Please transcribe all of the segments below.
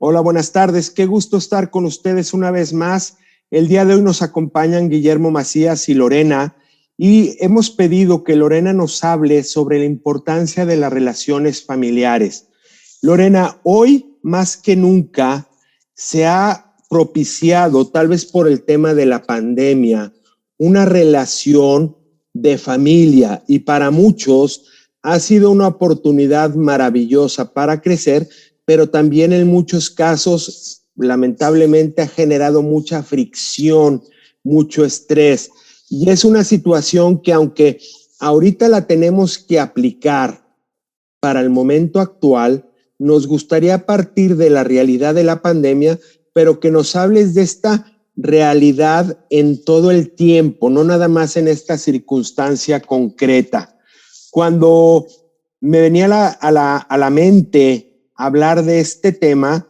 Hola, buenas tardes. Qué gusto estar con ustedes una vez más. El día de hoy nos acompañan Guillermo Macías y Lorena y hemos pedido que Lorena nos hable sobre la importancia de las relaciones familiares. Lorena, hoy más que nunca se ha propiciado, tal vez por el tema de la pandemia, una relación de familia y para muchos ha sido una oportunidad maravillosa para crecer, pero también en muchos casos, lamentablemente, ha generado mucha fricción, mucho estrés. Y es una situación que aunque ahorita la tenemos que aplicar para el momento actual, nos gustaría partir de la realidad de la pandemia, pero que nos hables de esta realidad en todo el tiempo, no nada más en esta circunstancia concreta. Cuando me venía a la mente hablar de este tema,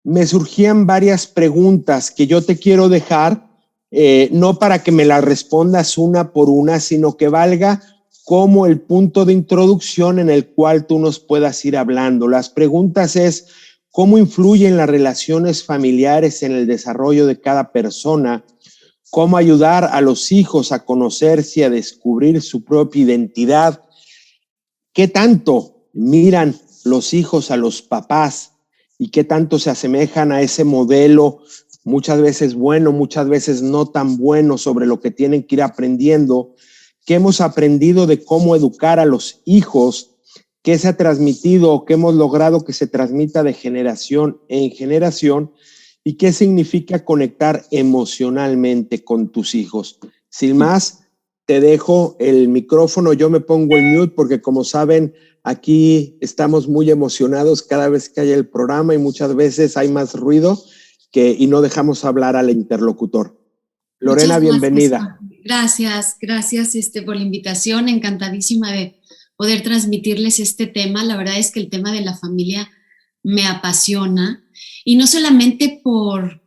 me surgían varias preguntas que yo te quiero dejar, no para que me las respondas una por una, sino que valga como el punto de introducción en el cual tú nos puedas ir hablando. Las preguntas es, ¿cómo influyen las relaciones familiares en el desarrollo de cada persona? ¿Cómo ayudar a los hijos a conocerse y a descubrir su propia identidad? ¿Qué tanto miran los hijos a los papás y qué tanto se asemejan a ese modelo, muchas veces bueno, muchas veces no tan bueno, sobre lo que tienen que ir aprendiendo? ¿Qué hemos aprendido de cómo educar a los hijos? ¿Qué se ha transmitido o qué hemos logrado que se transmita de generación en generación? ¿Y qué significa conectar emocionalmente con tus hijos? Sin más, te dejo el micrófono, yo me pongo el mute porque, como saben, aquí estamos muy emocionados cada vez que hay el programa y muchas veces hay más ruido y no dejamos hablar al interlocutor. Lorena, bienvenida. Gracias por la invitación, encantadísima de poder transmitirles este tema. La verdad es que el tema de la familia me apasiona y no solamente por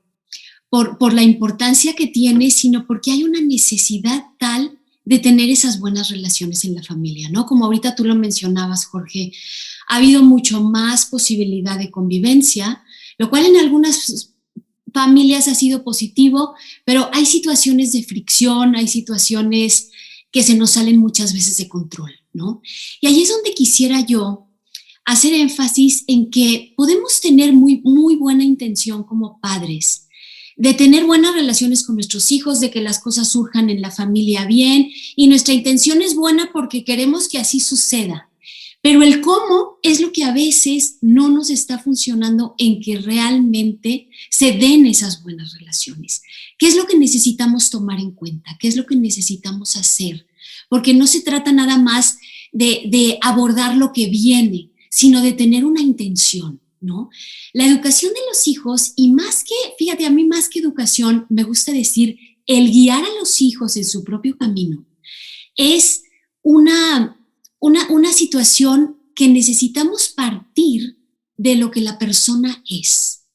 la importancia que tiene, sino porque hay una necesidad tal de tener esas buenas relaciones en la familia, ¿no? Como ahorita tú lo mencionabas, Jorge, ha habido mucho más posibilidad de convivencia, lo cual en algunas familias ha sido positivo, pero hay situaciones de fricción, hay situaciones que se nos salen muchas veces de control, ¿no? Y ahí es donde quisiera yo hacer énfasis en que podemos tener muy, muy buena intención como padres, de tener buenas relaciones con nuestros hijos, de que las cosas surjan en la familia bien, y nuestra intención es buena porque queremos que así suceda. Pero el cómo es lo que a veces no nos está funcionando en que realmente se den esas buenas relaciones. ¿Qué es lo que necesitamos tomar en cuenta? ¿Qué es lo que necesitamos hacer? Porque no se trata nada más de abordar lo que viene, sino de tener una intención, ¿no? La educación de los hijos, y más que, fíjate, a mí más que educación, me gusta decir, el guiar a los hijos en su propio camino, es una situación que necesitamos partir de lo que la persona es,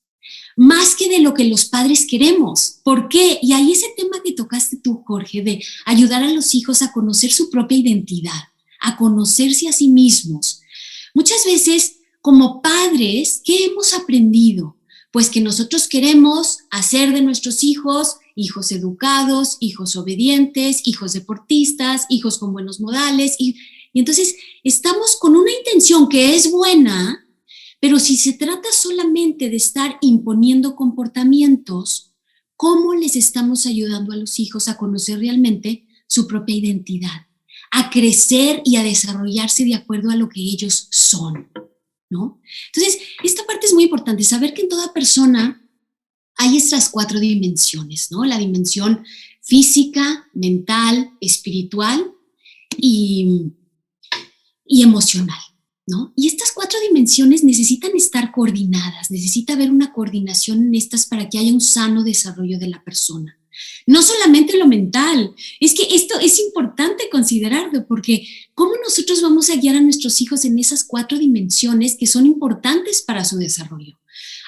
más que de lo que los padres queremos. ¿Por qué? Y ahí ese tema que tocaste tú, Jorge, de ayudar a los hijos a conocer su propia identidad, a conocerse a sí mismos. Muchas veces, como padres, ¿qué hemos aprendido? Pues que nosotros queremos hacer de nuestros hijos hijos educados, hijos obedientes, hijos deportistas, hijos con buenos modales. Y entonces estamos con una intención que es buena, pero si se trata solamente de estar imponiendo comportamientos, ¿cómo les estamos ayudando a los hijos a conocer realmente su propia identidad, a crecer y a desarrollarse de acuerdo a lo que ellos son, ¿no? Entonces, esta parte es muy importante, saber que en toda persona hay estas 4 dimensiones, ¿no? La dimensión física, mental, espiritual y emocional, ¿no? Y estas 4 dimensiones necesitan estar coordinadas, necesita haber una coordinación en estas para que haya un sano desarrollo de la persona. No solamente lo mental, es que esto es importante considerarlo, porque ¿cómo nosotros vamos a guiar a nuestros hijos en esas 4 dimensiones que son importantes para su desarrollo?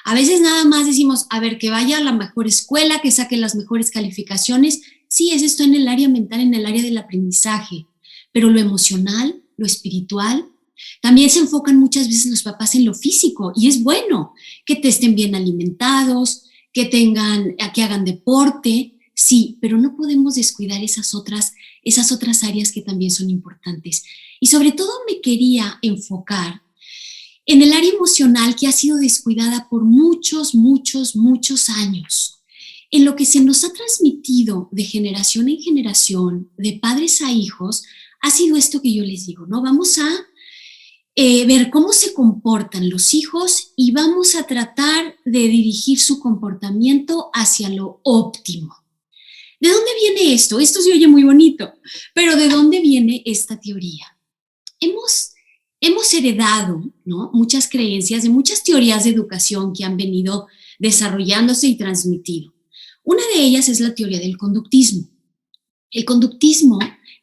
A veces nada más decimos, a ver, que vaya a la mejor escuela, que saque las mejores calificaciones. Sí, es esto en el área mental, en el área del aprendizaje, pero lo emocional, lo espiritual, También se enfocan muchas veces los papás en lo físico y es bueno que te estén bien alimentados, que hagan deporte, sí, pero no podemos descuidar esas otras áreas que también son importantes. Y sobre todo me quería enfocar en el área emocional que ha sido descuidada por muchos, muchos, muchos años. En lo que se nos ha transmitido de generación en generación, de padres a hijos, ha sido esto que yo les digo, ¿no? Vamos a ver cómo se comportan los hijos y vamos a tratar de dirigir su comportamiento hacia lo óptimo. ¿De dónde viene esto? Esto se oye muy bonito, pero ¿de dónde viene esta teoría? Hemos heredado, ¿no?, muchas creencias de muchas teorías de educación que han venido desarrollándose y transmitido. Una de ellas es la teoría del conductismo. El conductismo,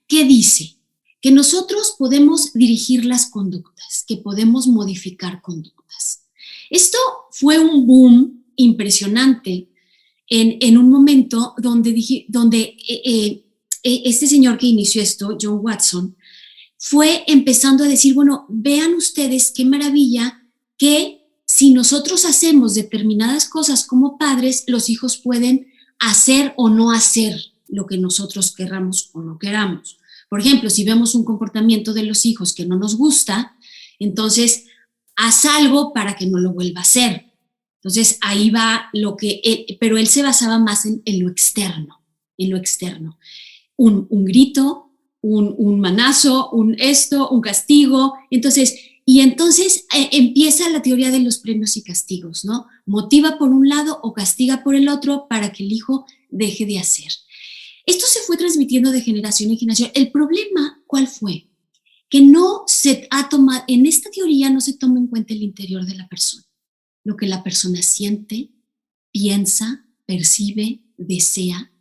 ¿qué dice? Que nosotros podemos dirigir las conductas, que podemos modificar conductas. Esto fue un boom impresionante en un momento donde este señor que inició esto, John Watson, fue empezando a decir, bueno, vean ustedes qué maravilla que si nosotros hacemos determinadas cosas como padres, los hijos pueden hacer o no hacer lo que nosotros querramos o no queramos. Por ejemplo, si vemos un comportamiento de los hijos que no nos gusta, entonces haz algo para que no lo vuelva a hacer. Entonces ahí va pero él se basaba más en lo externo, Un grito, un manazo, un castigo. Entonces empieza la teoría de los premios y castigos, ¿no? Motiva por un lado o castiga por el otro para que el hijo deje de hacer. Esto se fue transmitiendo de generación en generación. El problema, ¿cuál fue? Que no se ha tomado, en esta teoría no se toma en cuenta el interior de la persona, lo que la persona siente, piensa, percibe, desea,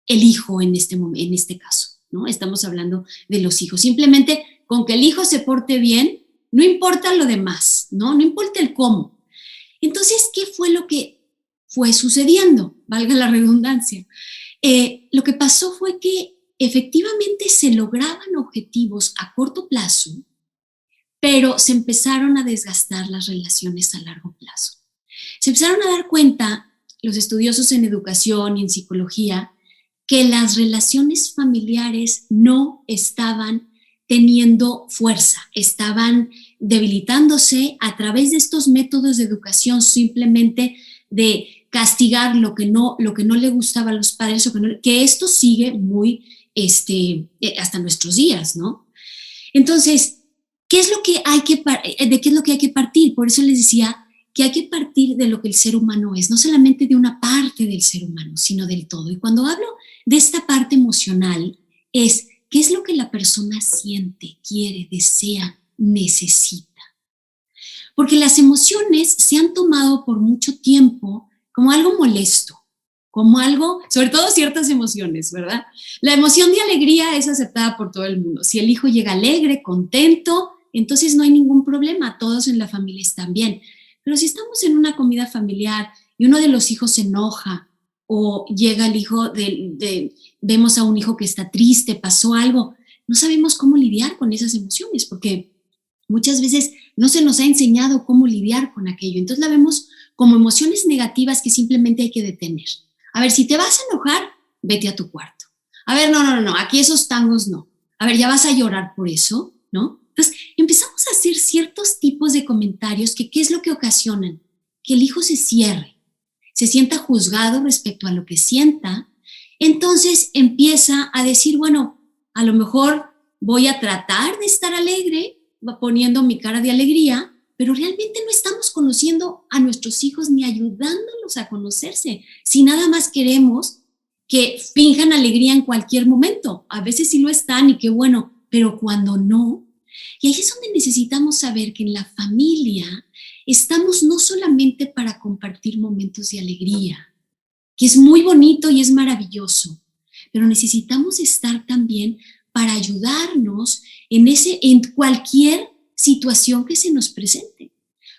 el hijo en este caso, ¿no? Estamos hablando de los hijos. Simplemente con que el hijo se porte bien, no importa lo demás, ¿no? No importa el cómo. Entonces, ¿qué fue lo que fue sucediendo? Valga la redundancia. Lo que pasó fue que efectivamente se lograban objetivos a corto plazo, pero se empezaron a desgastar las relaciones a largo plazo. Se empezaron a dar cuenta los estudiosos en educación y en psicología que las relaciones familiares no estaban teniendo fuerza, estaban debilitándose a través de estos métodos de educación simplemente de castigar lo que no le gustaba a los padres, o que esto sigue muy hasta nuestros días, ¿no? Entonces, ¿de qué es lo que hay que partir? Por eso les decía que hay que partir de lo que el ser humano es, no solamente de una parte del ser humano, sino del todo. Y cuando hablo de esta parte emocional, es qué es lo que la persona siente, quiere, desea, necesita. Porque las emociones se han tomado por mucho tiempo como algo molesto, como algo, sobre todo ciertas emociones, ¿verdad? La emoción de alegría es aceptada por todo el mundo. Si el hijo llega alegre, contento, entonces no hay ningún problema, todos en la familia están bien. Pero si estamos en una comida familiar y uno de los hijos se enoja o llega el hijo, vemos a un hijo que está triste, pasó algo, no sabemos cómo lidiar con esas emociones porque muchas veces no se nos ha enseñado cómo lidiar con aquello. Entonces la vemos como emociones negativas que simplemente hay que detener. A ver, si te vas a enojar, vete a tu cuarto. A ver, no, aquí esos tangos no. A ver, ya vas a llorar por eso, ¿no? Entonces empezamos a hacer ciertos tipos de comentarios que ¿qué es lo que ocasionan? Que el hijo se cierre, se sienta juzgado respecto a lo que sienta. Entonces empieza a decir, bueno, a lo mejor voy a tratar de estar alegre, poniendo mi cara de alegría, pero realmente no estamos conociendo a nuestros hijos ni ayudándolos a conocerse. Si nada más queremos que finjan alegría en cualquier momento, a veces sí lo están y qué bueno, pero cuando no. Y ahí es donde necesitamos saber que en la familia estamos no solamente para compartir momentos de alegría, que es muy bonito y es maravilloso, pero necesitamos estar también para ayudarnos en cualquier situación que se nos presente.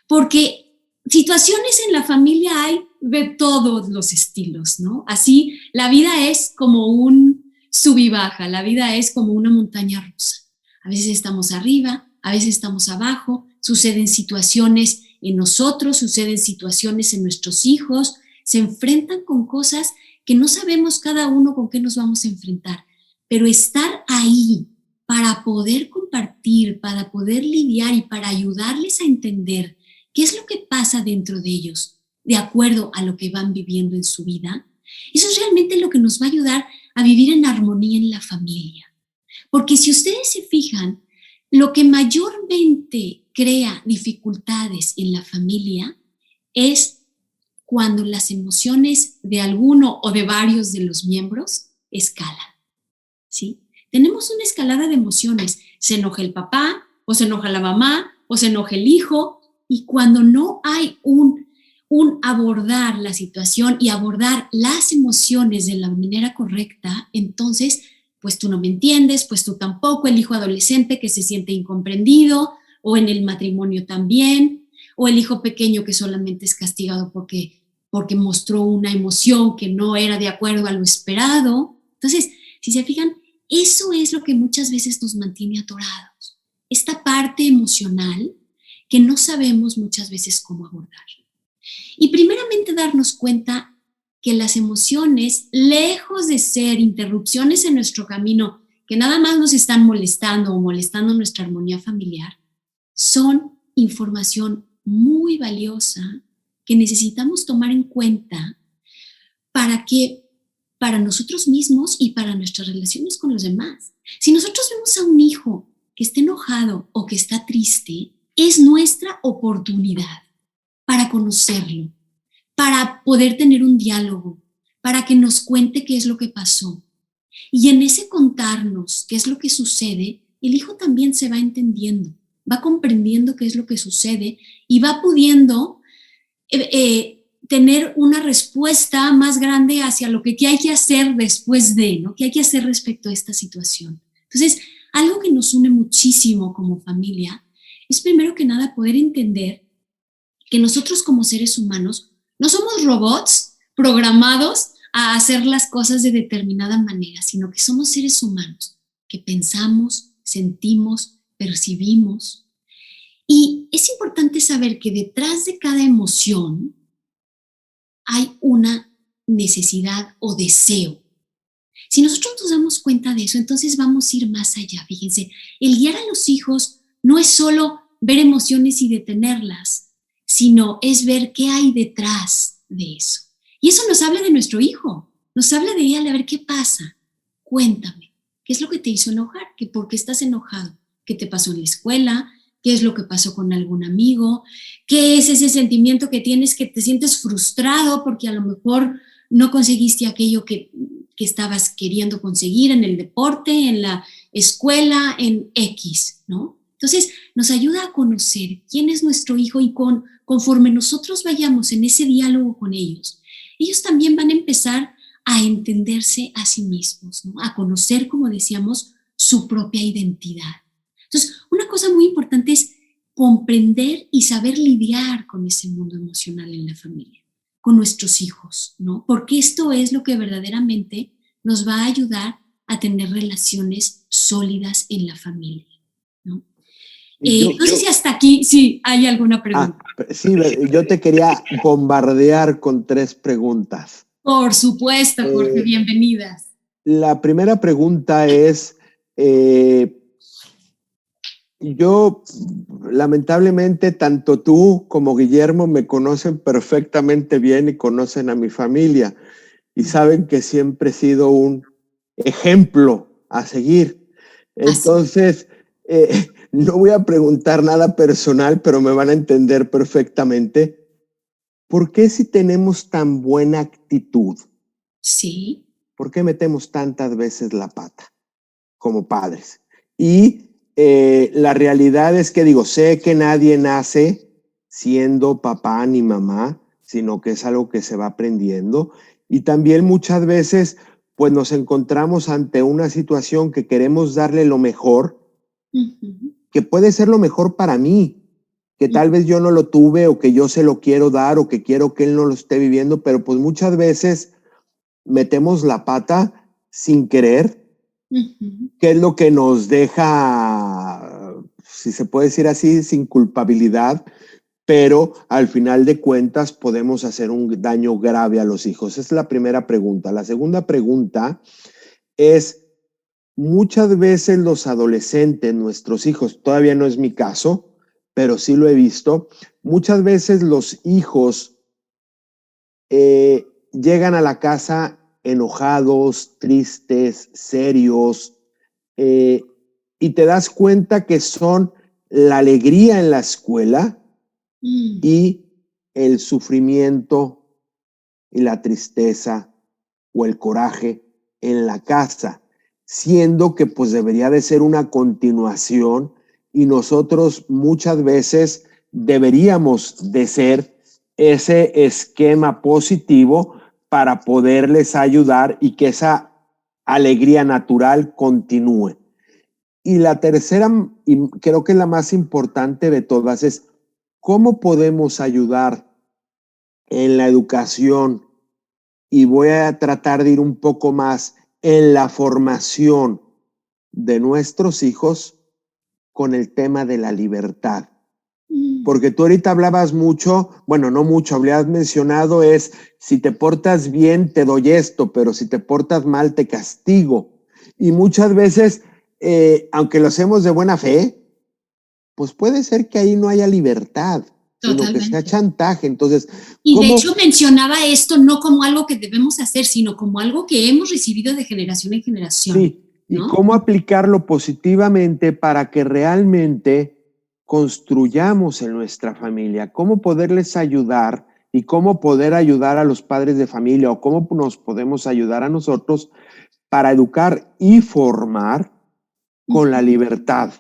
Porque situaciones en la familia hay de todos los estilos, ¿no? Así, la vida es como un sub y baja, la vida es como una montaña rusa. A veces estamos arriba, a veces estamos abajo, suceden situaciones en nosotros, suceden situaciones en nuestros hijos, se enfrentan con cosas que no sabemos cada uno con qué nos vamos a enfrentar, pero estar ahí para poder compartir, para poder lidiar y para ayudarles a entender qué es lo que pasa dentro de ellos, de acuerdo a lo que van viviendo en su vida, eso es realmente lo que nos va a ayudar a vivir en armonía en la familia. Porque si ustedes se fijan, lo que mayormente crea dificultades en la familia es cuando las emociones de alguno o de varios de los miembros escalan, ¿sí? Tenemos una escalada de emociones. Se enoja el papá, o se enoja la mamá, o se enoja el hijo, y cuando no hay un abordar la situación y abordar las emociones de la manera correcta, entonces, pues tú no me entiendes, pues tú tampoco, el hijo adolescente que se siente incomprendido, o en el matrimonio también, o el hijo pequeño que solamente es castigado porque mostró una emoción que no era de acuerdo a lo esperado. Entonces, si se fijan, eso es lo que muchas veces nos mantiene atorados. Esta parte emocional que no sabemos muchas veces cómo abordar. Y primeramente darnos cuenta que las emociones, lejos de ser interrupciones en nuestro camino, que nada más nos están molestando o molestando nuestra armonía familiar, son información muy valiosa que necesitamos tomar en cuenta para nosotros mismos y para nuestras relaciones con los demás. Si nosotros vemos a un hijo que está enojado o que está triste, es nuestra oportunidad para conocerlo, para poder tener un diálogo, para que nos cuente qué es lo que pasó. Y en ese contarnos qué es lo que sucede, el hijo también se va entendiendo, va comprendiendo qué es lo que sucede y va pudiendo tener una respuesta más grande hacia lo que hay que hacer después de, ¿no? ¿Qué hay que hacer respecto a esta situación? Entonces, algo que nos une muchísimo como familia es primero que nada poder entender que nosotros como seres humanos no somos robots programados a hacer las cosas de determinada manera, sino que somos seres humanos que pensamos, sentimos, percibimos. Y es importante saber que detrás de cada emoción hay una necesidad o deseo. Si nosotros nos damos cuenta de eso, entonces vamos a ir más allá. Fíjense, el guiar a los hijos no es solo ver emociones y detenerlas, sino es ver qué hay detrás de eso. Y eso nos habla de nuestro hijo, nos habla de él, a ver qué pasa. Cuéntame, ¿qué es lo que te hizo enojar? ¿Por qué estás enojado? ¿Qué te pasó en la escuela? ¿Qué es lo que pasó con algún amigo? ¿Qué es ese sentimiento que tienes que te sientes frustrado porque a lo mejor no conseguiste aquello que estabas queriendo conseguir en el deporte, en la escuela, en X, ¿no? Entonces, nos ayuda a conocer quién es nuestro hijo y conforme nosotros vayamos en ese diálogo con ellos también van a empezar a entenderse a sí mismos, ¿no? A conocer, como decíamos, su propia identidad. Entonces, una cosa muy importante es comprender y saber lidiar con ese mundo emocional en la familia, con nuestros hijos, ¿no? Porque esto es lo que verdaderamente nos va a ayudar a tener relaciones sólidas en la familia, ¿no? No sé si hasta aquí sí hay alguna pregunta. Sí, yo te quería bombardear con 3 preguntas. Por supuesto, Jorge, bienvenidas. La primera pregunta es, yo lamentablemente tanto tú como Guillermo me conocen perfectamente bien y conocen a mi familia y saben que siempre he sido un ejemplo a seguir. Entonces, no voy a preguntar nada personal, pero me van a entender perfectamente. ¿Por qué si tenemos tan buena actitud? Sí. ¿Por qué metemos tantas veces la pata como padres? Y la realidad es que sé que nadie nace siendo papá ni mamá, sino que es algo que se va aprendiendo. Y también muchas veces pues nos encontramos ante una situación que queremos darle lo mejor, que puede ser lo mejor para mí, que tal vez yo no lo tuve o que yo se lo quiero dar o que quiero que él no lo esté viviendo, pero pues muchas veces metemos la pata sin querer, que es lo que nos deja si se puede decir así, sin culpabilidad, pero al final de cuentas podemos hacer un daño grave a los hijos. Esa es la primera pregunta. La segunda pregunta es, muchas veces los adolescentes, nuestros hijos, todavía no es mi caso, pero sí lo he visto, muchas veces los hijos llegan a la casa enojados, tristes, serios, y te das cuenta que son la alegría en la escuela y el sufrimiento y la tristeza o el coraje en la casa, siendo que pues debería de ser una continuación y nosotros muchas veces deberíamos de ser ese esquema positivo para poderles ayudar y que esa alegría natural continúe. Y la tercera, y creo que es la más importante de todas, es cómo podemos ayudar en la educación, y voy a tratar de ir un poco más en la formación de nuestros hijos con el tema de la libertad. Porque tú ahorita hablabas mucho, bueno, no mucho, habías mencionado es, si te portas bien te doy esto, pero si te portas mal te castigo. Y muchas veces, aunque lo hacemos de buena fe, pues puede ser que ahí no haya libertad, sino que sea chantaje. Entonces, y de hecho mencionaba esto no como algo que debemos hacer, sino como algo que hemos recibido de generación en generación. Sí, ¿no? Y cómo aplicarlo positivamente para que realmente construyamos en nuestra familia, cómo poderles ayudar y cómo poder ayudar a los padres de familia o cómo nos podemos ayudar a nosotros para educar y formar con la libertad,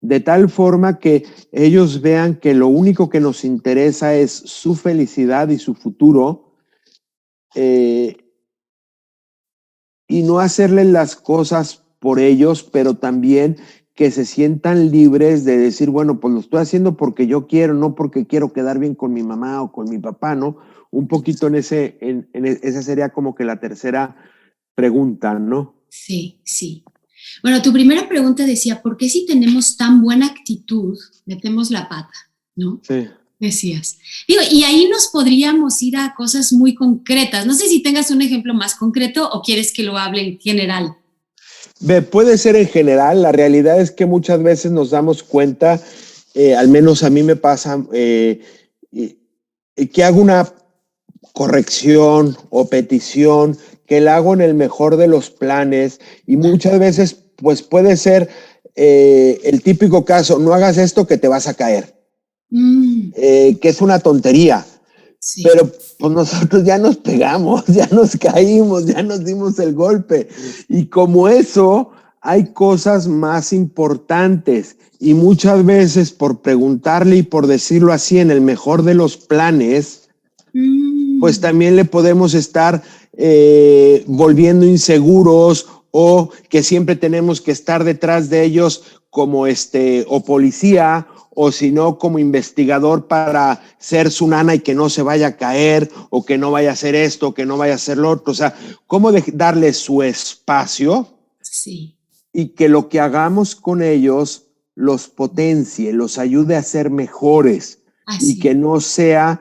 de tal forma que ellos vean que lo único que nos interesa es su felicidad y su futuro, y no hacerles las cosas por ellos, pero también que se sientan libres de decir, bueno, pues lo estoy haciendo porque yo quiero, no porque quiero quedar bien con mi mamá o con mi papá, ¿no? Un poquito esa sería como que la tercera pregunta, ¿no? Sí, sí. Bueno, tu primera pregunta decía, ¿por qué si tenemos tan buena actitud metemos la pata? ¿No? Sí. Decías. Digo, y ahí nos podríamos ir a cosas muy concretas. No sé si tengas un ejemplo más concreto o quieres que lo hable en general. Puede ser en general. La realidad es que muchas veces nos damos cuenta, al menos a mí me pasa, que hago una corrección o petición, que la hago en el mejor de los planes y muchas veces pues puede ser el típico caso, no hagas esto que te vas a caer, que es una tontería. Sí. Pero pues nosotros ya nos pegamos, ya nos caímos, ya nos dimos el golpe. Y como eso, hay cosas más importantes. Y muchas veces por preguntarle y por decirlo así en el mejor de los planes, pues también le podemos estar volviendo inseguros o que siempre tenemos que estar detrás de ellos como o policía o si no como investigador para ser su nana y que no se vaya a caer o que no vaya a hacer esto, que no vaya a hacer lo otro. O sea, cómo darle su espacio, sí, y que lo que hagamos con ellos los potencie, los ayude a ser mejores. Así. Y que no sea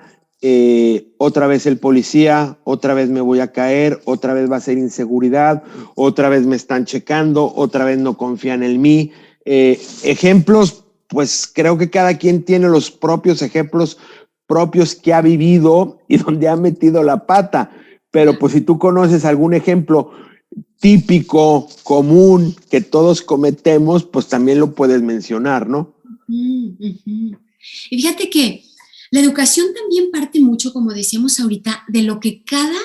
otra vez el policía, otra vez me voy a caer, otra vez va a ser inseguridad, otra vez me están checando, otra vez no confían en mí. Ejemplos, pues creo que cada quien tiene los propios ejemplos propios que ha vivido y donde ha metido la pata. Pero pues si tú conoces algún ejemplo típico, común, que todos cometemos, pues también lo puedes mencionar, ¿no? Y fíjate que la educación también parte mucho, como decíamos ahorita, de lo que cada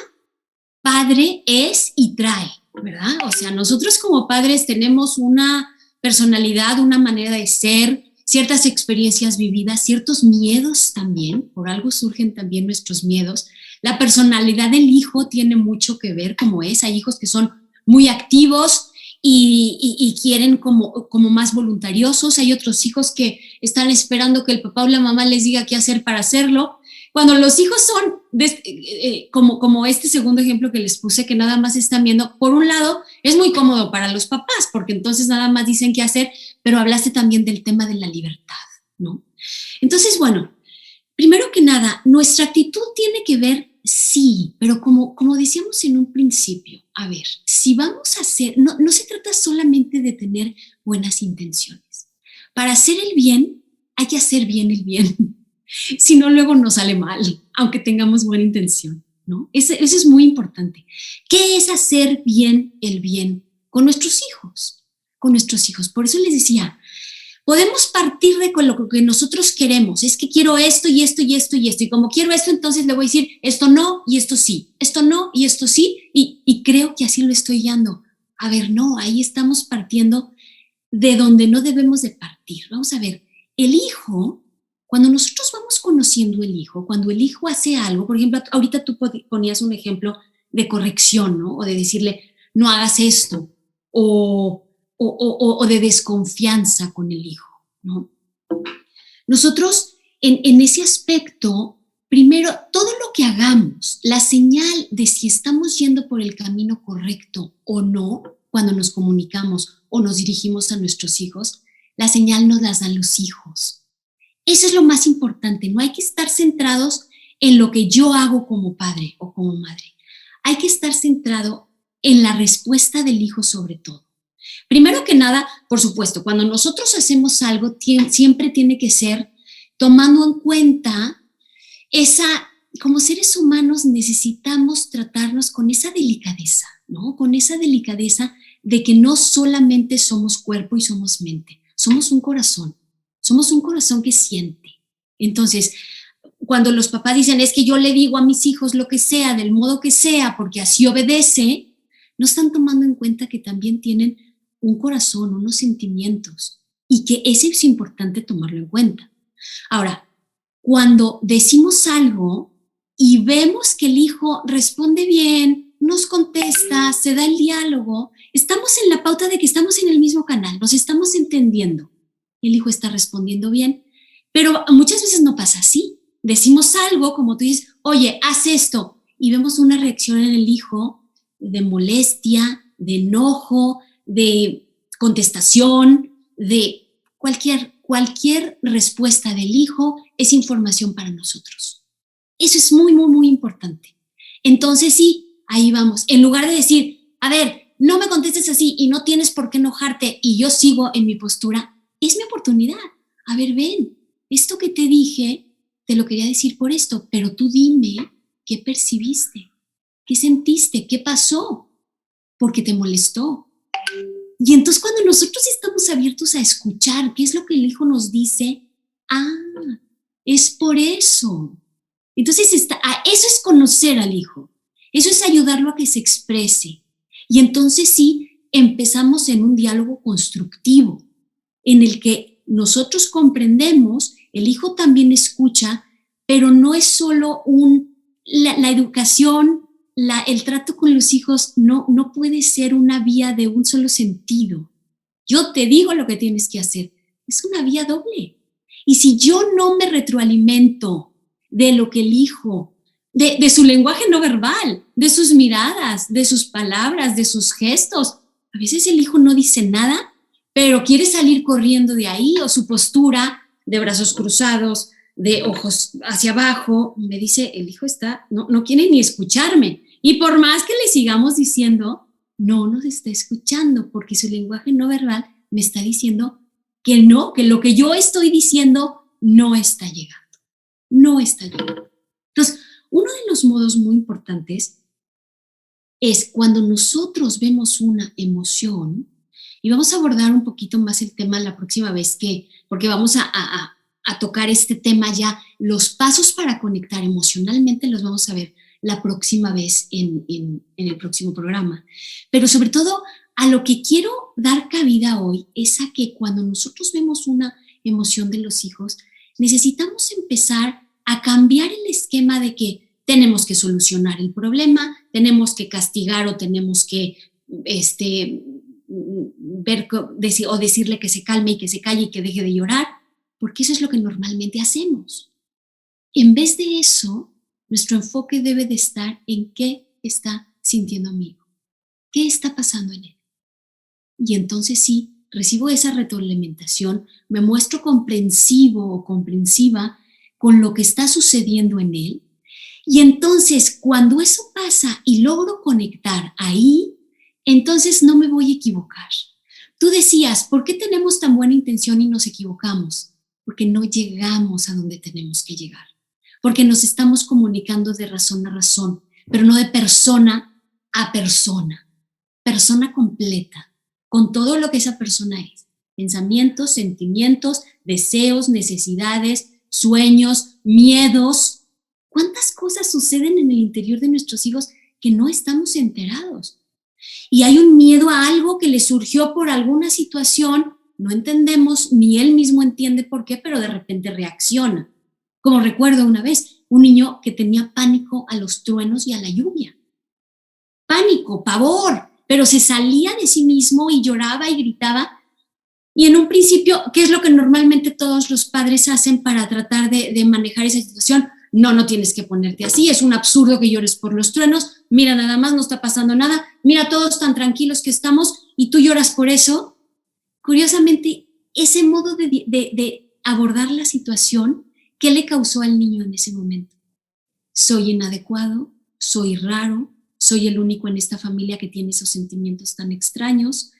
padre es y trae, ¿verdad? O sea, nosotros como padres tenemos una personalidad, una manera de ser, ciertas experiencias vividas, ciertos miedos también, por algo surgen también nuestros miedos. La personalidad del hijo tiene mucho que ver, como es, hay hijos que son muy activos y quieren como más voluntariosos, hay otros hijos que están esperando que el papá o la mamá les diga qué hacer para hacerlo. Cuando los hijos son como este segundo ejemplo que les puse, que nada más están viendo, por un lado, es muy cómodo para los papás, porque entonces nada más dicen qué hacer, pero hablaste también del tema de la libertad, ¿no? Entonces, bueno, primero que nada, nuestra actitud tiene que ver, sí, pero como decíamos en un principio, a ver, si vamos a hacer, no se trata solamente de tener buenas intenciones. Para hacer el bien, hay que hacer bien el bien. Si no, luego nos sale mal, aunque tengamos buena intención, ¿no? Eso es muy importante. ¿Qué es hacer bien el bien con nuestros hijos? Con nuestros hijos. Por eso les decía, podemos partir de con lo que nosotros queremos. Es que quiero esto y esto y esto y esto. Y como quiero esto, entonces le voy a decir esto no y esto sí. Esto no y esto sí. Y creo que así lo estoy guiando. A ver, no, ahí estamos partiendo de donde no debemos de partir. Vamos a ver, el hijo, cuando nosotros vamos conociendo el hijo, cuando el hijo hace algo, por ejemplo, ahorita tú ponías un ejemplo de corrección, ¿no? O de decirle, no hagas esto, o de desconfianza con el hijo, ¿no? Nosotros, en ese aspecto, primero, todo lo que hagamos, la señal de si estamos yendo por el camino correcto o no, cuando nos comunicamos o nos dirigimos a nuestros hijos, la señal nos las dan los hijos. Eso es lo más importante, no hay que estar centrados en lo que yo hago como padre o como madre. Hay que estar centrado en la respuesta del hijo sobre todo. Primero que nada, por supuesto, cuando nosotros hacemos algo, siempre tiene que ser tomando en cuenta como seres humanos necesitamos tratarnos con esa delicadeza, ¿no? Con esa delicadeza de que no solamente somos cuerpo y somos mente, somos un corazón que siente. Entonces, cuando los papás dicen, es que yo le digo a mis hijos lo que sea, del modo que sea, porque así obedece, no están tomando en cuenta que también tienen un corazón, unos sentimientos, y que eso es importante tomarlo en cuenta. Ahora, cuando decimos algo y vemos que el hijo responde bien, nos contesta, se da el diálogo, estamos en la pauta de que estamos en el mismo canal, nos estamos entendiendo. El hijo está respondiendo bien, pero muchas veces no pasa así. Decimos algo, como tú dices, oye, haz esto, y vemos una reacción en el hijo de molestia, de enojo, de contestación, de cualquier respuesta del hijo es información para nosotros. Eso es muy, muy, muy importante. Entonces sí, ahí vamos. En lugar de decir, a ver, no me contestes así y no tienes por qué enojarte y yo sigo en mi postura, es mi oportunidad. A ver, ven, esto que te dije, te lo quería decir por esto, pero tú dime qué percibiste, qué sentiste, qué pasó, porque te molestó. Y entonces cuando nosotros estamos abiertos a escuchar qué es lo que el hijo nos dice, es por eso. Entonces eso es conocer al hijo, eso es ayudarlo a que se exprese. Y entonces sí, empezamos en un diálogo constructivo, en el que nosotros comprendemos, el hijo también escucha, pero no es solo la educación, el trato con los hijos no puede ser una vía de un solo sentido. Yo te digo lo que tienes que hacer, es una vía doble. Y si yo no me retroalimento de lo que el hijo, de su lenguaje no verbal, de sus miradas, de sus palabras, de sus gestos, a veces el hijo no dice nada, pero quiere salir corriendo de ahí, o su postura de brazos cruzados, de ojos hacia abajo, me dice, el hijo no quiere ni escucharme. Y por más que le sigamos diciendo, no nos está escuchando, porque su lenguaje no verbal me está diciendo que no, que lo que yo estoy diciendo no está llegando. No está llegando. Entonces, uno de los modos muy importantes es cuando nosotros vemos una emoción, y vamos a abordar un poquito más el tema la próxima vez porque vamos a tocar este tema ya, los pasos para conectar emocionalmente los vamos a ver la próxima vez en el próximo programa. Pero sobre todo, a lo que quiero dar cabida hoy es a que cuando nosotros vemos una emoción de los hijos, necesitamos empezar a cambiar el esquema de que tenemos que solucionar el problema, tenemos que castigar o tenemos que decirle que se calme y que se calle y que deje de llorar, porque eso es lo que normalmente hacemos. En vez de eso, nuestro enfoque debe de estar en qué está sintiendo mi hijo, qué está pasando en él. Y entonces sí, recibo esa retroalimentación, me muestro comprensivo o comprensiva con lo que está sucediendo en él. Y entonces cuando eso pasa y logro conectar ahí, entonces no me voy a equivocar. Tú decías, ¿por qué tenemos tan buena intención y nos equivocamos? Porque no llegamos a donde tenemos que llegar. Porque nos estamos comunicando de razón a razón, pero no de persona a persona. Persona completa, con todo lo que esa persona es. Pensamientos, sentimientos, deseos, necesidades, sueños, miedos. ¿Cuántas cosas suceden en el interior de nuestros hijos que no estamos enterados? Y hay un miedo a algo que le surgió por alguna situación, no entendemos, ni él mismo entiende por qué, pero de repente reacciona. Como recuerdo una vez, un niño que tenía pánico a los truenos y a la lluvia. Pánico, pavor, pero se salía de sí mismo y lloraba y gritaba. Y en un principio, ¿qué es lo que normalmente todos los padres hacen para tratar de manejar esa situación? No tienes que ponerte así, es un absurdo que llores por los truenos, mira nada más, no está pasando nada, mira todos tan tranquilos que estamos y tú lloras por eso. Curiosamente, ese modo de abordar la situación, ¿qué le causó al niño en ese momento? Soy inadecuado, soy raro, soy el único en esta familia que tiene esos sentimientos tan extraños.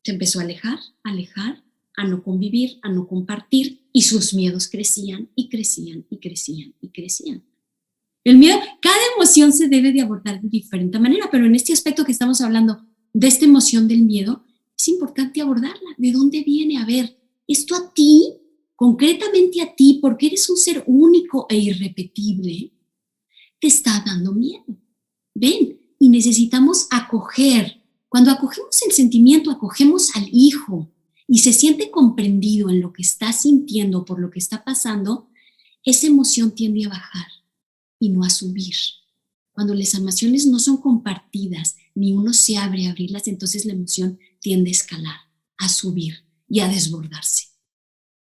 Se empezó a alejar, a no convivir, a no compartir, y sus miedos crecían y crecían y crecían y crecían. El miedo, cada emoción se debe de abordar de diferente manera, pero en este aspecto que estamos hablando de esta emoción del miedo, es importante abordarla. ¿De dónde viene? A ver, esto a ti, concretamente a ti, porque eres un ser único e irrepetible, te está dando miedo. Ven, y necesitamos acoger. Cuando acogemos el sentimiento, acogemos al hijo y se siente comprendido en lo que está sintiendo por lo que está pasando, esa emoción tiende a bajar y no a subir. Cuando las emociones no son compartidas, ni uno se abre a abrirlas, entonces la emoción tiende a escalar, a subir y a desbordarse.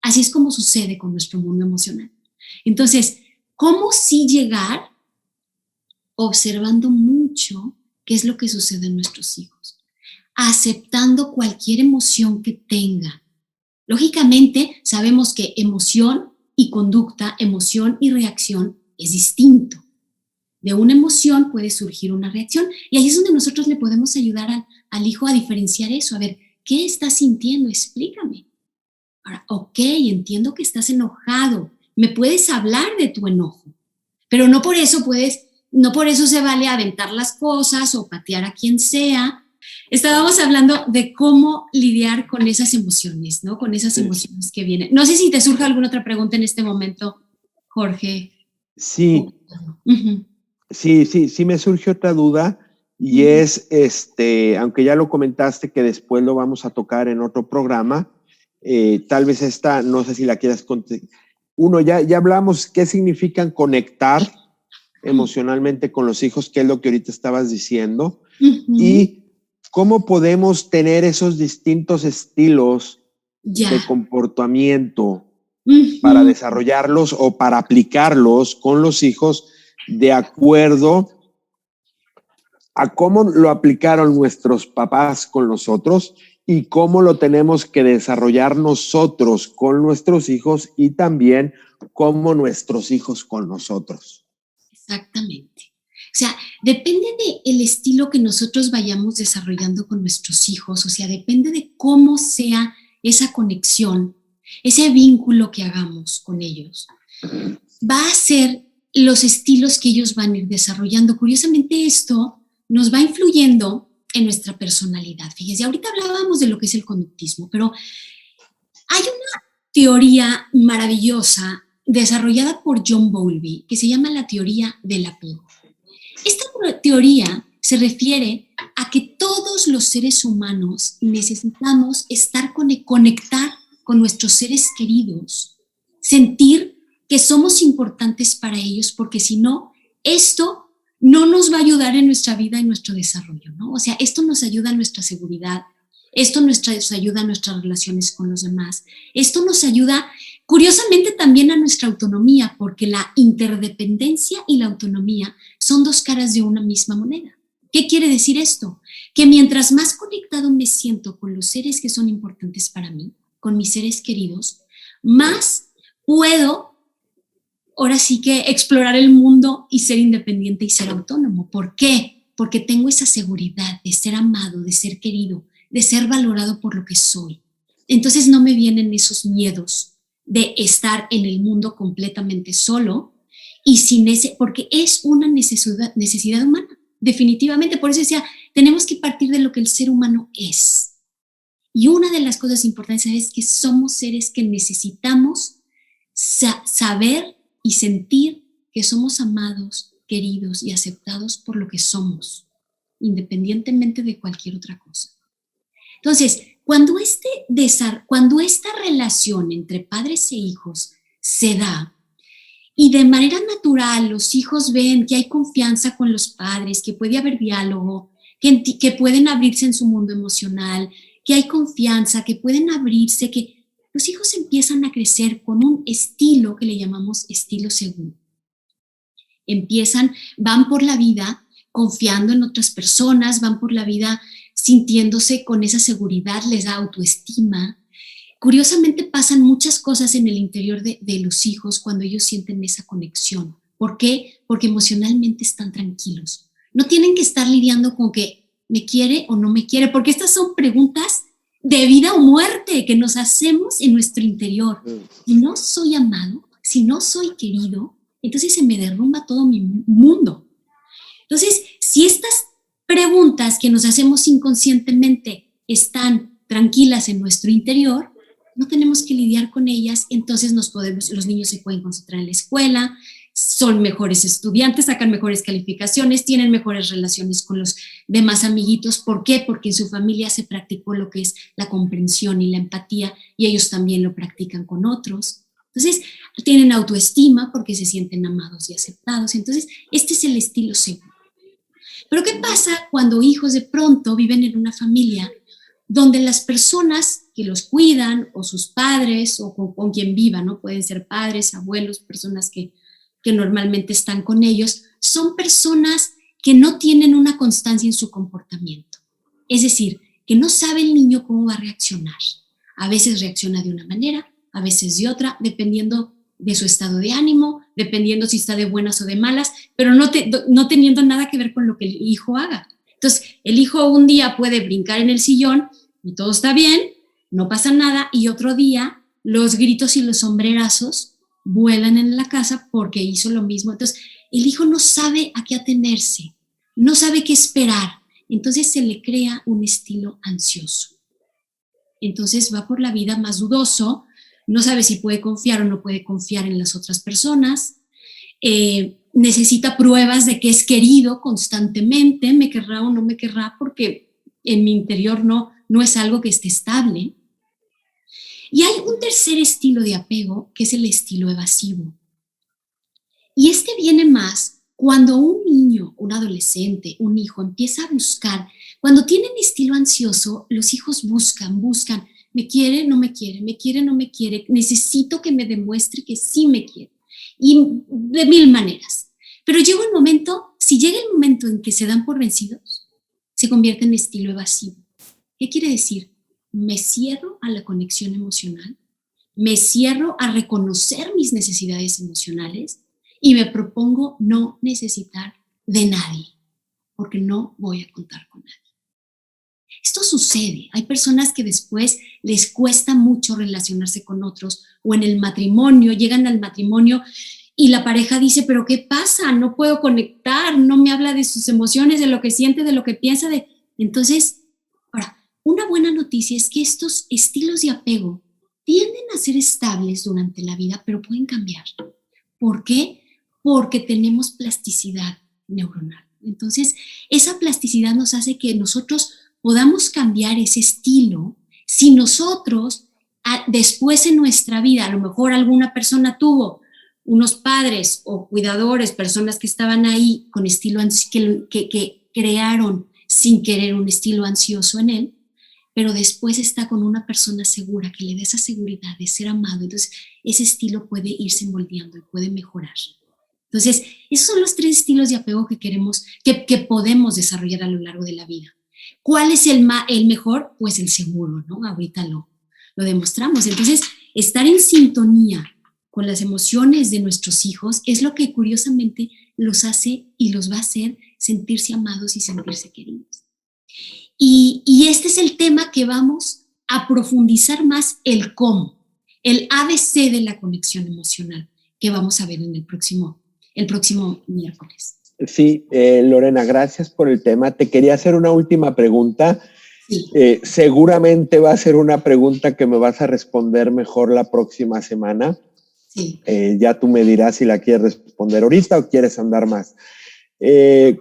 Así es como sucede con nuestro mundo emocional. Entonces, ¿cómo sí llegar? Observando mucho qué es lo que sucede en nuestros hijos, aceptando cualquier emoción que tenga. Lógicamente, sabemos que emoción y conducta, emoción y reacción es distinto. De una emoción puede surgir una reacción y ahí es donde nosotros le podemos ayudar al hijo a diferenciar eso. A ver, ¿qué estás sintiendo? Explícame. Ahora, ok, entiendo que estás enojado. Me puedes hablar de tu enojo, pero no por eso se vale aventar las cosas o patear a quien sea. Estábamos hablando de cómo lidiar con esas emociones, ¿no? Con esas emociones que vienen. No sé si te surge alguna otra pregunta en este momento, Jorge. Sí. Sí, me surge otra duda y es, aunque ya lo comentaste que después lo vamos a tocar en otro programa, tal vez esta, no sé si la quieras contestar. Uno, ya hablamos qué significan conectar emocionalmente con los hijos, que es lo que ahorita estabas diciendo, y cómo podemos tener esos distintos estilos de comportamiento para desarrollarlos o para aplicarlos con los hijos de acuerdo a cómo lo aplicaron nuestros papás con nosotros y cómo lo tenemos que desarrollar nosotros con nuestros hijos y también cómo nuestros hijos con nosotros. Exactamente. O sea, depende del estilo que nosotros vayamos desarrollando con nuestros hijos, o sea, depende de cómo sea esa conexión, ese vínculo que hagamos con ellos. Va a ser los estilos que ellos van a ir desarrollando. Curiosamente, esto nos va influyendo en nuestra personalidad. Fíjense, ahorita hablábamos de lo que es el conductismo, pero hay una teoría maravillosa desarrollada por John Bowlby que se llama la teoría del apego. Esta teoría se refiere a que todos los seres humanos necesitamos conectar con nuestros seres queridos, sentir que somos importantes para ellos, porque si no, esto no nos va a ayudar en nuestra vida y nuestro desarrollo, ¿no? O sea, esto nos ayuda a nuestra seguridad, esto nos ayuda a nuestras relaciones con los demás, esto nos ayuda Curiosamente también a nuestra autonomía, porque la interdependencia y la autonomía son dos caras de una misma moneda. ¿Qué quiere decir esto? Que mientras más conectado me siento con los seres que son importantes para mí, con mis seres queridos, más puedo, ahora sí que explorar el mundo y ser independiente y ser autónomo. ¿Por qué? Porque tengo esa seguridad de ser amado, de ser querido, de ser valorado por lo que soy. Entonces no me vienen esos miedos de estar en el mundo completamente solo y sin ese, porque es una necesidad humana, definitivamente. Por eso decía, tenemos que partir de lo que el ser humano es. Y una de las cosas importantes es que somos seres que necesitamos saber y sentir que somos amados, queridos y aceptados por lo que somos, independientemente de cualquier otra cosa. Entonces, cuando esta relación entre padres e hijos se da y de manera natural los hijos ven que hay confianza con los padres, que puede haber diálogo, que pueden abrirse en su mundo emocional, que hay confianza, que pueden abrirse, que los hijos empiezan a crecer con un estilo que le llamamos estilo seguro. Van por la vida confiando en otras personas, van por la vida sintiéndose con esa seguridad, les da autoestima. Curiosamente pasan muchas cosas en el interior de los hijos cuando ellos sienten esa conexión. ¿Por qué? Porque emocionalmente están tranquilos. No tienen que estar lidiando con que me quiere o no me quiere, porque estas son preguntas de vida o muerte que nos hacemos en nuestro interior. Si no soy amado, si no soy querido, entonces se me derrumba todo mi mundo. Entonces, si estas preguntas que nos hacemos inconscientemente están tranquilas en nuestro interior, no tenemos que lidiar con ellas, entonces los niños se pueden concentrar en la escuela, son mejores estudiantes, sacan mejores calificaciones, tienen mejores relaciones con los demás amiguitos. ¿Por qué? Porque en su familia se practicó lo que es la comprensión y la empatía y ellos también lo practican con otros. Entonces, tienen autoestima porque se sienten amados y aceptados. Entonces, este es el estilo seguro. Pero ¿qué pasa cuando hijos de pronto viven en una familia donde las personas que los cuidan o sus padres o con quien vivan, ¿no? Pueden ser padres, abuelos, personas que normalmente están con ellos, son personas que no tienen una constancia en su comportamiento. Es decir, que no sabe el niño cómo va a reaccionar. A veces reacciona de una manera, a veces de otra, dependiendo de su estado de ánimo, dependiendo si está de buenas o de malas, pero no teniendo nada que ver con lo que el hijo haga. Entonces, el hijo un día puede brincar en el sillón y todo está bien, no pasa nada, y otro día los gritos y los sombrerazos vuelan en la casa porque hizo lo mismo. Entonces, el hijo no sabe a qué atenerse, no sabe qué esperar. Entonces, se le crea un estilo ansioso. Entonces, va por la vida más dudoso, no sabe si puede confiar o no puede confiar en las otras personas, necesita pruebas de que es querido constantemente, me querrá o no me querrá, porque en mi interior no es algo que esté estable. Y hay un tercer estilo de apego, que es el estilo evasivo. Y este viene más cuando un niño, un adolescente, un hijo empieza a buscar. Cuando tienen estilo ansioso, los hijos buscan, me quiere, no me quiere, me quiere, no me quiere, necesito que me demuestre que sí me quiere. Y de mil maneras. Pero si llega el momento en que se dan por vencidos, se convierte en estilo evasivo. ¿Qué quiere decir? Me cierro a la conexión emocional, me cierro a reconocer mis necesidades emocionales y me propongo no necesitar de nadie, porque no voy a contar con nadie. Esto sucede. Hay personas que después les cuesta mucho relacionarse con otros, o en el matrimonio, llegan al matrimonio y la pareja dice, pero ¿qué pasa? No puedo conectar, no me habla de sus emociones, de lo que siente, de lo que piensa. Entonces, ahora, una buena noticia es que estos estilos de apego tienden a ser estables durante la vida, pero pueden cambiar. ¿Por qué? Porque tenemos plasticidad neuronal. Entonces, esa plasticidad nos hace que nosotros podamos cambiar ese estilo si nosotros después en nuestra vida, a lo mejor alguna persona tuvo unos padres o cuidadores, personas que estaban ahí con estilo que crearon sin querer un estilo ansioso en él, pero después está con una persona segura, que le dé esa seguridad de ser amado. Entonces, ese estilo puede irse moldeando y puede mejorar. Entonces, esos son los 3 estilos de apego que queremos, que podemos desarrollar a lo largo de la vida. ¿Cuál es el mejor? Pues el seguro, ¿no? Ahorita lo demostramos. Entonces, estar en sintonía con las emociones de nuestros hijos es lo que curiosamente los hace y los va a hacer sentirse amados y sentirse queridos. Y este es el tema que vamos a profundizar más, el cómo, el ABC de la conexión emocional, que vamos a ver en el próximo miércoles. Sí, Lorena, gracias por el tema. Te quería hacer una última pregunta. Sí. Seguramente va a ser una pregunta que me vas a responder mejor la próxima semana. Sí. Ya tú me dirás si la quieres responder ahorita o quieres andar más.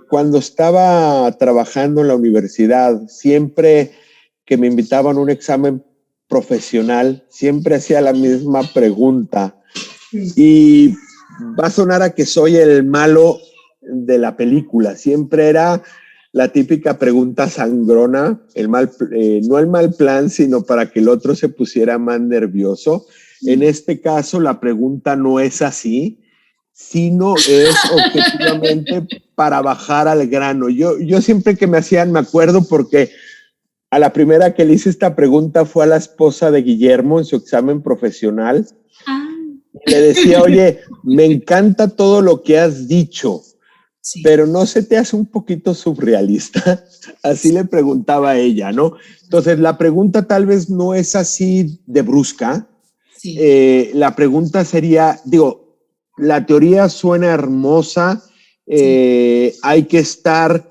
Cuando estaba trabajando en la universidad, siempre que me invitaban a un examen profesional, siempre hacía la misma pregunta. Y va a sonar a que soy el malo de la película. Siempre era la típica pregunta sangrona, no el mal plan, sino para que el otro se pusiera más nervioso. En este caso, la pregunta no es así, sino es objetivamente para bajar al grano. Yo siempre que me hacían, me acuerdo porque a la primera que le hice esta pregunta fue a la esposa de Guillermo en su examen profesional. Le decía, oye, me encanta todo lo que has dicho, sí, pero ¿no se te hace un poquito surrealista? Así le preguntaba a ella, ¿no? Entonces, la pregunta tal vez no es así de brusca. Sí. La pregunta sería, digo, la teoría suena hermosa, sí, hay que estar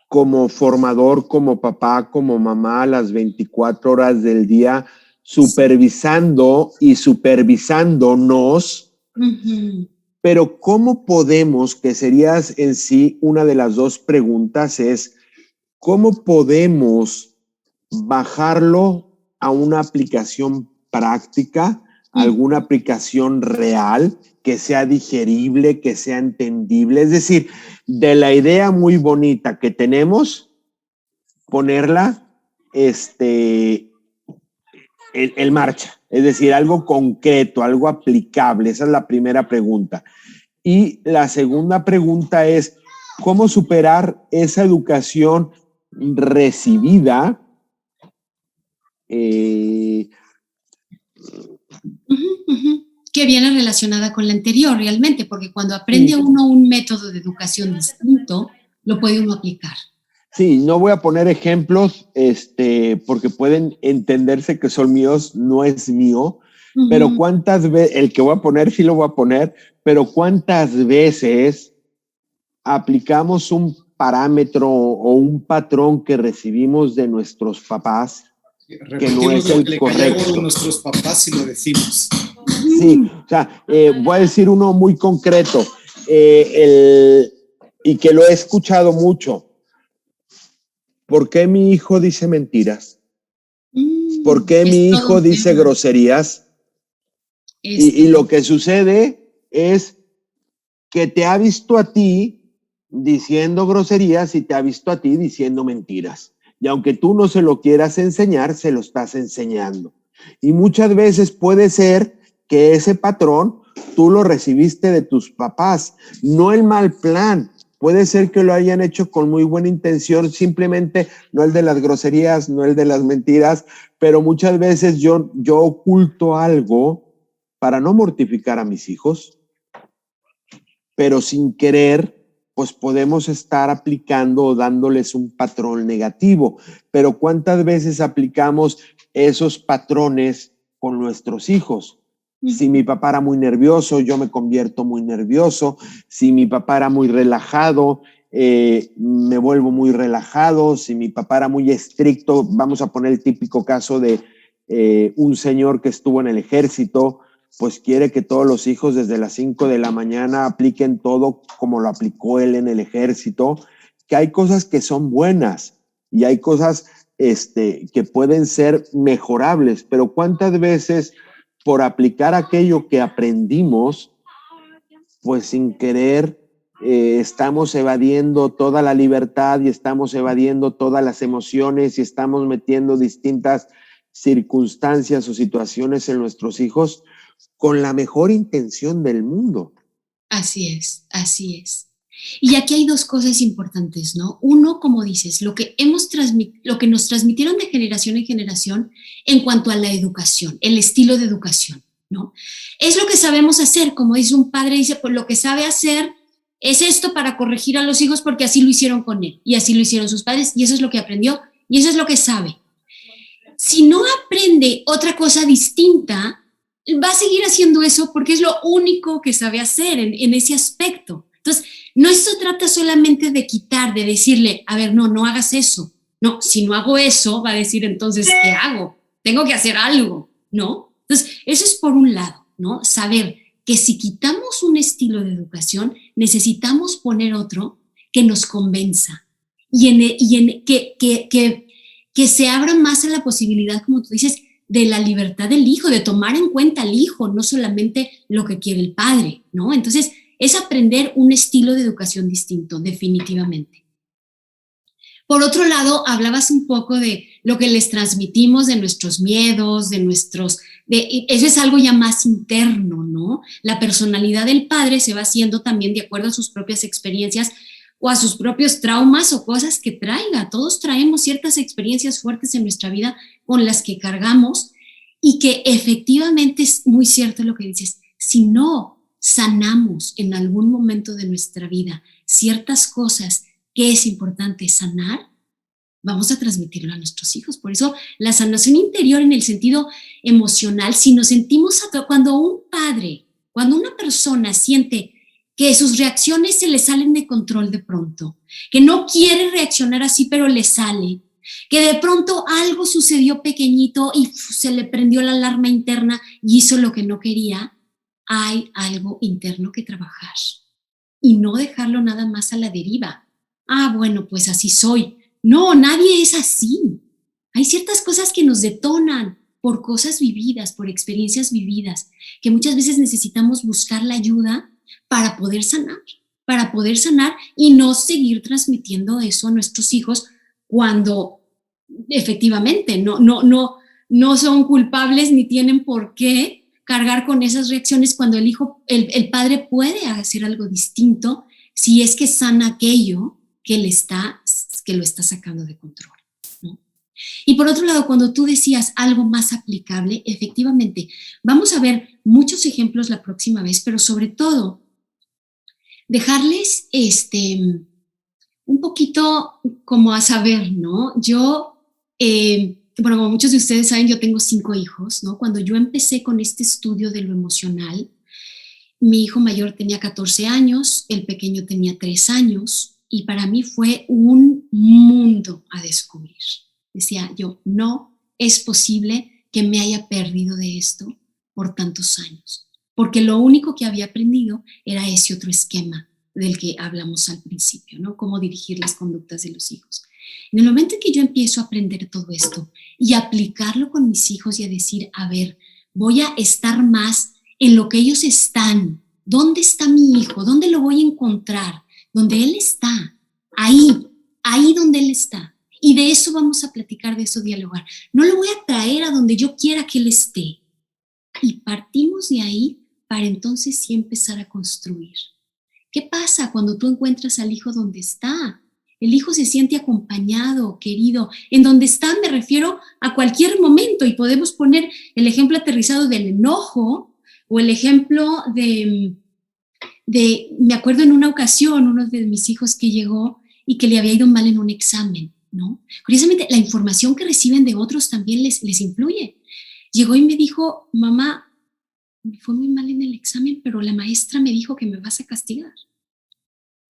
como formador, como papá, como mamá, las 24 horas del día, supervisando y supervisándonos, pero ¿cómo podemos, que serías en sí una de las dos preguntas, es cómo podemos bajarlo a una aplicación práctica, alguna aplicación real, que sea digerible, que sea entendible? Es decir, de la idea muy bonita que tenemos, ponerla en marcha, es decir, algo concreto, algo aplicable. Esa es la primera pregunta. Y la segunda pregunta es, ¿cómo superar esa educación recibida? Que viene relacionada con la anterior realmente, porque cuando aprende uno un método de educación distinto, lo puede uno aplicar. Sí, no voy a poner ejemplos, porque pueden entenderse que son míos, no es mío, pero cuántas veces, el que voy a poner sí lo voy a poner, pero cuántas veces aplicamos un parámetro o un patrón que recibimos de nuestros papás, que no es el correcto. De nuestros papás, si lo decimos. Sí, o sea, voy a decir uno muy concreto, y que lo he escuchado mucho. ¿Por qué mi hijo dice mentiras? ¿Por qué mi hijo dice groserías? Y lo que sucede es que te ha visto a ti diciendo groserías y te ha visto a ti diciendo mentiras. Y aunque tú no se lo quieras enseñar, se lo estás enseñando. Y muchas veces puede ser que ese patrón tú lo recibiste de tus papás, no el mal plan. Puede ser que lo hayan hecho con muy buena intención, simplemente no el de las groserías, no el de las mentiras, pero muchas veces yo oculto algo para no mortificar a mis hijos, pero sin querer, pues podemos estar aplicando o dándoles un patrón negativo. Pero ¿cuántas veces aplicamos esos patrones con nuestros hijos? Si mi papá era muy nervioso, yo me convierto muy nervioso. Si mi papá era muy relajado, me vuelvo muy relajado. Si mi papá era muy estricto, vamos a poner el típico caso de un señor que estuvo en el ejército, pues quiere que todos los hijos desde las 5 de la mañana apliquen todo como lo aplicó él en el ejército, que hay cosas que son buenas y hay cosas que pueden ser mejorables, pero ¿cuántas veces por aplicar aquello que aprendimos, pues sin querer estamos evadiendo toda la libertad y estamos evadiendo todas las emociones y estamos metiendo distintas circunstancias o situaciones en nuestros hijos con la mejor intención del mundo. Así es, así es. Y aquí hay dos cosas importantes, ¿no? Uno, como dices, lo que nos transmitieron de generación en generación en cuanto a la educación, el estilo de educación, ¿no? Es lo que sabemos hacer, como dice un padre, dice, pues lo que sabe hacer es esto para corregir a los hijos porque así lo hicieron con él y así lo hicieron sus padres y eso es lo que aprendió y eso es lo que sabe. Si no aprende otra cosa distinta, va a seguir haciendo eso porque es lo único que sabe hacer en ese aspecto. Entonces, no esto trata solamente de quitar, de decirle, a ver, no hagas eso. No, si no hago eso, va a decir entonces, ¿qué hago? Tengo que hacer algo, ¿no? Entonces, eso es por un lado, ¿no? Saber que si quitamos un estilo de educación, necesitamos poner otro que nos convenza que se abra más a la posibilidad, como tú dices, de la libertad del hijo, de tomar en cuenta al hijo, no solamente lo que quiere el padre, ¿no? Entonces, es aprender un estilo de educación distinto, definitivamente. Por otro lado, hablabas un poco de lo que les transmitimos, de nuestros miedos, eso es algo ya más interno, ¿no? La personalidad del padre se va haciendo también de acuerdo a sus propias experiencias o a sus propios traumas o cosas que traiga. Todos traemos ciertas experiencias fuertes en nuestra vida con las que cargamos y que efectivamente es muy cierto lo que dices. Si no sanamos en algún momento de nuestra vida ciertas cosas que es importante sanar, vamos a transmitirlo a nuestros hijos. Por eso la sanación interior en el sentido emocional, si nos sentimos, cuando una persona siente que sus reacciones se le salen de control de pronto, que no quiere reaccionar así pero le sale, que de pronto algo sucedió pequeñito y se le prendió la alarma interna y hizo lo que no quería, hay algo interno que trabajar y no dejarlo nada más a la deriva. Bueno, pues así soy. No, nadie es así. Hay ciertas cosas que nos detonan por cosas vividas, por experiencias vividas, que muchas veces necesitamos buscar la ayuda para poder sanar y no seguir transmitiendo eso a nuestros hijos cuando efectivamente no son culpables ni tienen por qué cargar con esas reacciones cuando el padre puede hacer algo distinto si es que sana aquello que lo está sacando de control, ¿no? Y por otro lado, cuando tú decías algo más aplicable, efectivamente, vamos a ver muchos ejemplos la próxima vez, pero sobre todo, dejarles un poquito como a saber, ¿no? Yo, como muchos de ustedes saben, yo tengo 5 hijos, ¿no? Cuando yo empecé con este estudio de lo emocional, mi hijo mayor tenía 14 años, el pequeño tenía 3 años, y para mí fue un mundo a descubrir. Decía yo, no es posible que me haya perdido de esto por tantos años, porque lo único que había aprendido era ese otro esquema del que hablamos al principio, ¿no? Cómo dirigir las conductas de los hijos. En el momento en que yo empiezo a aprender todo esto y aplicarlo con mis hijos y a decir, a ver, voy a estar más en lo que ellos están. ¿Dónde está mi hijo? ¿Dónde lo voy a encontrar? Donde él está, ahí donde él está. Y de eso vamos a platicar, de eso dialogar. No lo voy a traer a donde yo quiera que él esté. Y partimos de ahí para entonces sí empezar a construir. ¿Qué pasa cuando tú encuentras al hijo donde está? El hijo se siente acompañado, querido. En donde está me refiero a cualquier momento y podemos poner el ejemplo aterrizado del enojo o el ejemplo me acuerdo en una ocasión, uno de mis hijos que llegó y que le había ido mal en un examen, ¿no? Curiosamente, la información que reciben de otros también les influye. Llegó y me dijo, mamá, me fue muy mal en el examen, pero la maestra me dijo que me vas a castigar.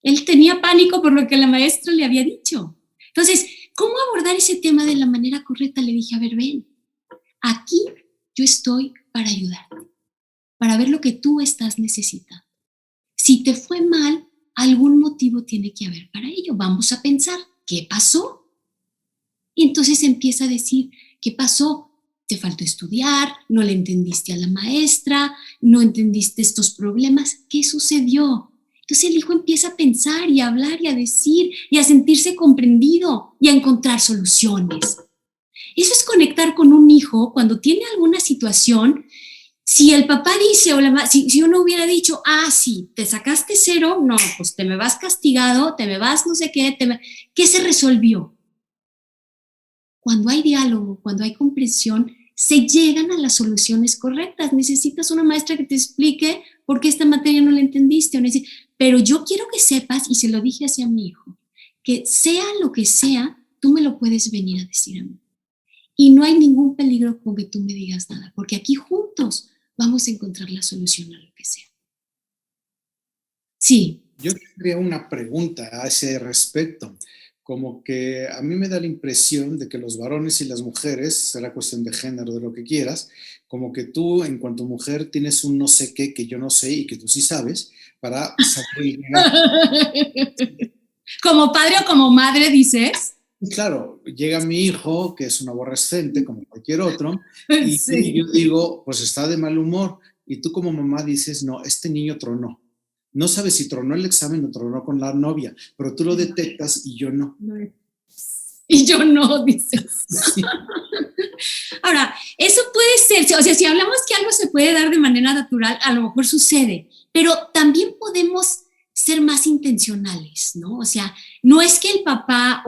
Él tenía pánico por lo que la maestra le había dicho. Entonces, ¿cómo abordar ese tema de la manera correcta? Le dije, a ver, ven, aquí yo estoy para ayudarte, para ver lo que tú estás necesitando. Si te fue mal, algún motivo tiene que haber para ello. Vamos a pensar, ¿qué pasó? Y entonces empieza a decir, ¿qué pasó? Te faltó estudiar, no le entendiste a la maestra, no entendiste estos problemas. ¿Qué sucedió? Entonces el hijo empieza a pensar y a hablar y a decir y a sentirse comprendido y a encontrar soluciones. Eso es conectar con un hijo cuando tiene alguna situación. Si el papá dice, o si uno hubiera dicho, sí, te sacaste 0, no, pues te me vas castigado, te me vas no sé qué, ¿qué se resolvió? Cuando hay diálogo, cuando hay comprensión, se llegan a las soluciones correctas. Necesitas una maestra que te explique por qué esta materia no la entendiste. Pero yo quiero que sepas, y se lo dije así a mi hijo, que sea lo que sea, tú me lo puedes venir a decir a mí. Y no hay ningún peligro con que tú me digas nada, porque aquí juntos vamos a encontrar la solución a lo que sea. Sí. Yo tendría una pregunta a ese respecto. Como que a mí me da la impresión de que los varones y las mujeres, será cuestión de género, de lo que quieras, como que tú, en cuanto mujer, tienes un no sé qué que yo no sé y que tú sí sabes, para saber. ¿Como padre o como madre dices? Claro, llega mi hijo, que es un aborrecente, como cualquier otro, y sí, yo digo, pues está de mal humor, y tú como mamá dices, no, este niño tronó. No sabes si tronó el examen o tronó con la novia, pero tú lo detectas y yo no. Y yo no, dices. Sí. Ahora, eso puede ser, o sea, si hablamos que algo se puede dar de manera natural, a lo mejor sucede, pero también podemos ser más intencionales, ¿no? O sea, no es que el papá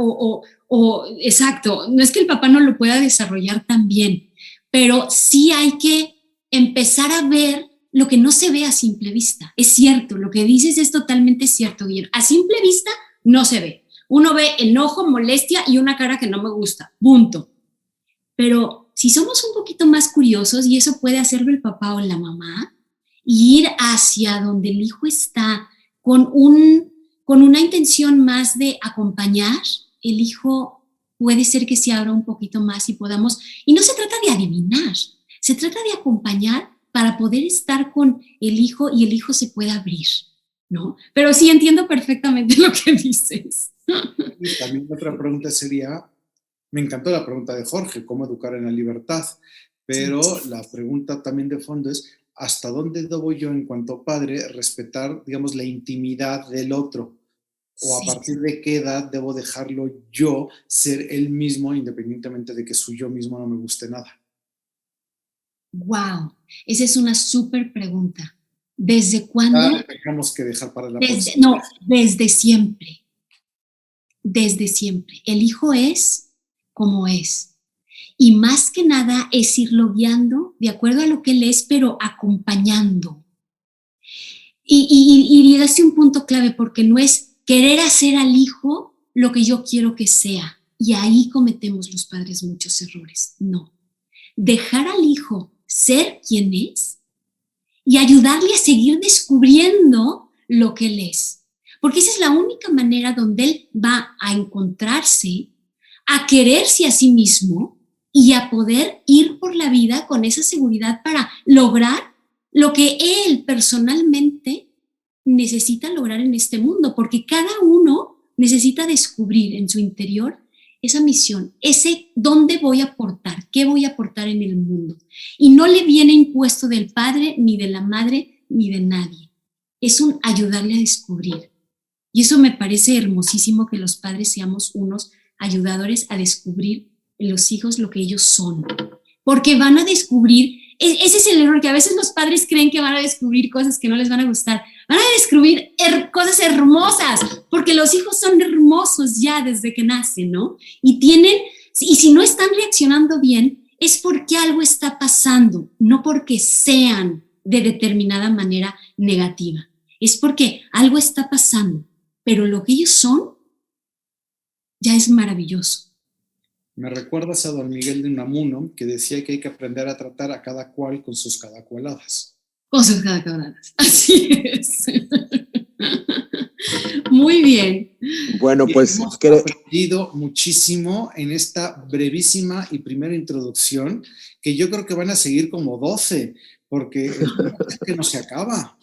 exacto, no es que el papá no lo pueda desarrollar tan bien, pero sí hay que empezar a ver lo que no se ve a simple vista. Es cierto, lo que dices es totalmente cierto, Guillermo. A simple vista no se ve. Uno ve enojo, molestia y una cara que no me gusta, punto. Pero si somos un poquito más curiosos, y eso puede hacerlo el papá o la mamá, y ir hacia donde el hijo está con una intención más de acompañar, el hijo puede ser que se abra un poquito más y podamos, y no se trata de adivinar, se trata de acompañar para poder estar con el hijo y el hijo se pueda abrir, ¿no? Pero sí entiendo perfectamente lo que dices. Y también otra pregunta sería, me encantó la pregunta de Jorge, ¿cómo educar en la libertad? Pero sí, la pregunta también de fondo es, ¿hasta dónde debo yo en cuanto padre respetar, digamos, la intimidad del otro? ¿O a partir de qué edad debo dejarlo yo ser él mismo, independientemente de que su yo mismo no me guste nada? Wow, esa es una súper pregunta. ¿Desde cuándo? Tenemos que dejar para la próxima. No, desde siempre. Desde siempre. El hijo es como es. Y más que nada es irlo guiando de acuerdo a lo que él es, pero acompañando. Y llegaste a un punto clave porque no es querer hacer al hijo lo que yo quiero que sea. Y ahí cometemos los padres muchos errores. No. Dejar al hijo ser quien es y ayudarle a seguir descubriendo lo que él es. Porque esa es la única manera donde él va a encontrarse, a quererse a sí mismo y a poder ir por la vida con esa seguridad para lograr lo que él personalmente necesita lograr en este mundo, porque cada uno necesita descubrir en su interior esa misión, ese dónde voy a aportar, qué voy a aportar en el mundo. Y no le viene impuesto del padre, ni de la madre, ni de nadie. Es un ayudarle a descubrir. Y eso me parece hermosísimo, que los padres seamos unos ayudadores a descubrir en los hijos lo que ellos son. Porque van a descubrir, ese es el error, que a veces los padres creen que van a descubrir cosas que no les van a gustar. Van a descubrir cosas hermosas, porque los hijos son hermosos ya desde que nacen, ¿no? Y si no están reaccionando bien, es porque algo está pasando, no porque sean de determinada manera negativa. Es porque algo está pasando, pero lo que ellos son ya es maravilloso. Me recuerdas a don Miguel de Unamuno, que decía que hay que aprender a tratar a cada cual con sus cadacualadas. Con sus cadacualadas, así es. Muy bien. Bueno, pues hemos aprendido muchísimo en esta brevísima y primera introducción, que yo creo que van a seguir como 12, porque es que no se acaba.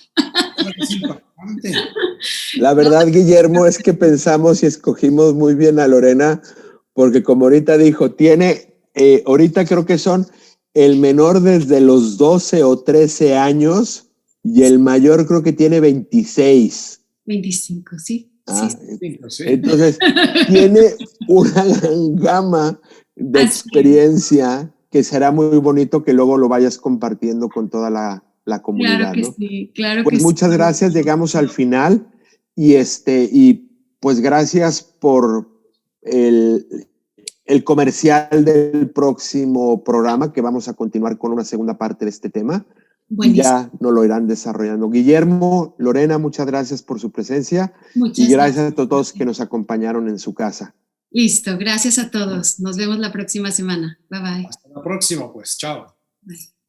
Es impactante. La verdad, Guillermo, es que pensamos y escogimos muy bien a Lorena, porque como ahorita dijo, ahorita creo que son el menor desde los 12 o 13 años y el mayor creo que tiene 26. 25, sí. Ah, Sí. Sí. entonces, tiene una gran gama de Así es. experiencia que será muy bonito que luego lo vayas compartiendo con toda la Claro comunidad, que ¿no? sí, claro que Pues sí. muchas gracias, llegamos al final y pues gracias por el comercial del próximo programa, que vamos a continuar con una segunda parte de este tema y Buenísimo. ya nos lo irán desarrollando. Guillermo, Lorena, muchas gracias por su presencia y Muchas gracias gracias. a todos que nos acompañaron en su casa. Listo, gracias a todos. Nos vemos la próxima semana. Bye bye. Hasta la próxima, pues. Chao. Bye.